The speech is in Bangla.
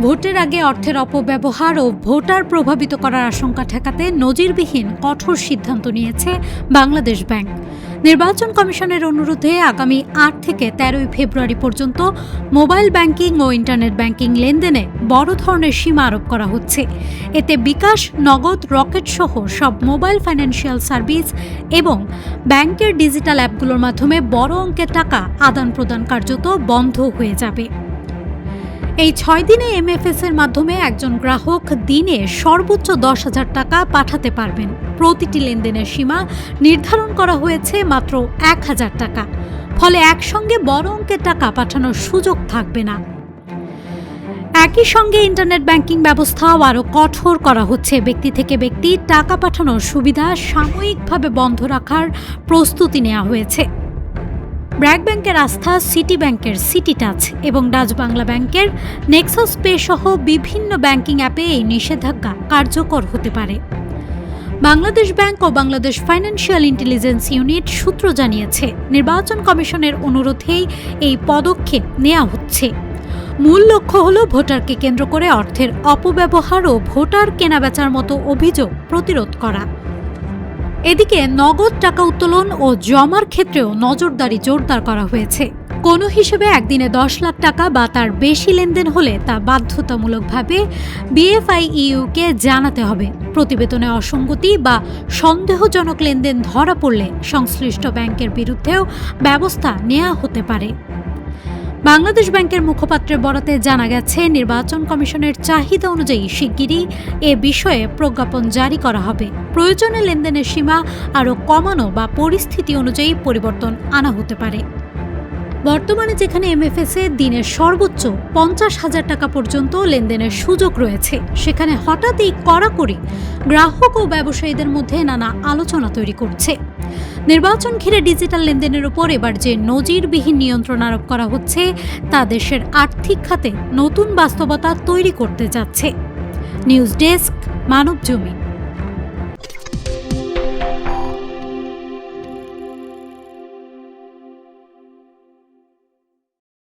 ভোটের আগে অর্থের অপব্যবহার ও ভোটার প্রভাবিত করার আশঙ্কা ঠেকাতে নজিরবিহীন কঠোর সিদ্ধান্ত নিয়েছে বাংলাদেশ ব্যাংক। নির্বাচন কমিশনের অনুরোধে আগামী ৮ থেকে ১৩ ফেব্রুয়ারি পর্যন্ত মোবাইল ব্যাংকিং ও ইন্টারনেট ব্যাংকিং লেনদেনে বড় ধরনের সীমা আরোপ করা হচ্ছে। এতে বিকাশ, নগদ, রকেট সহ সব মোবাইল ফাইন্যান্সিয়াল সার্ভিস এবং ব্যাংকের ডিজিটাল অ্যাপগুলোর মাধ্যমে বড় অঙ্কের টাকা আদান প্রদান কার্যত বন্ধ হয়ে যাবে। এই ৬ দিনে এমএফএস এর মাধ্যমে একজন গ্রাহক দিনে সর্বোচ্চ ১০,০০০ টাকা পাঠাতে পারবেন। প্রতিটি লেনদেনের সীমা নির্ধারণ করা হয়েছে মাত্র ১,০০০ টাকা। ফলে একসঙ্গে বড় অঙ্কের টাকা পাঠানোর সুযোগ থাকবে না। একই সঙ্গে ইন্টারনেট ব্যাংকিং ব্যবস্থাও আরও কঠোর করা হচ্ছে। ব্যক্তি থেকে ব্যক্তি টাকা পাঠানোর সুবিধা সাময়িকভাবে বন্ধ রাখার প্রস্তুতি নেওয়া হয়েছে। ব্র্যাক ব্যাংকের আস্থা, সিটি ব্যাংকের সিটি টাচ এবং ডাচ বাংলা ব্যাংকের নেক্সাস পে সহ বিভিন্ন ব্যাংকিং অ্যাপে এই নিষেধাজ্ঞা কার্যকর হতে পারে। বাংলাদেশ ব্যাংক ও বাংলাদেশ ফাইন্যান্সিয়াল ইন্টেলিজেন্স ইউনিট সূত্র জানিয়েছে, নির্বাচন কমিশনের অনুরোধেই এই পদক্ষেপ নেওয়া হচ্ছে। মূল লক্ষ্য হল ভোটারকে কেন্দ্র করে অর্থের অপব্যবহার ও ভোটার কেনাবেচার মতো অভিযোগ প্রতিরোধ করা। এদিকে নগদ টাকা উত্তোলন ও জমার ক্ষেত্রেও নজরদারি জোরদার করা হয়েছে। কোনো হিসেবে একদিনে ১০ লাখ টাকা বা তার বেশি লেনদেন হলে তা বাধ্যতামূলকভাবে বিএফআইইউকে জানাতে হবে। প্রতিবেদনে অসঙ্গতি বা সন্দেহজনক লেনদেন ধরা পড়লে সংশ্লিষ্ট ব্যাংকের বিরুদ্ধেও ব্যবস্থা নেওয়া হতে পারে। বাংলাদেশ ব্যাংকের মুখপাত্রের বরাতে জানা গেছে, নির্বাচন কমিশনের চাহিদা অনুযায়ী শিগগিরই এ বিষয়ে প্রজ্ঞাপন জারি করা হবে। প্রয়োজনে লেনদেনের সীমা আরও কমানো বা পরিস্থিতি অনুযায়ী পরিবর্তন আনা হতে পারে। বর্তমানে যেখানে এমএফএসে দিনের সর্বোচ্চ ৫০,০০০ টাকা পর্যন্ত লেনদেনের সুযোগ রয়েছে, সেখানে হঠাৎ এই কড়াকড়ি গ্রাহক ও ব্যবসায়ীদের মধ্যে নানা আলোচনা তৈরি করছে। নির্বাচন ঘিরে ডিজিটাল লেনদেনের উপর এবার যে নজিরবিহীন নিয়ন্ত্রণ আরোপ করা হচ্ছে, তা দেশের আর্থিক খাতে নতুন বাস্তবতা তৈরি করতে যাচ্ছে। News desk, Manabzamin.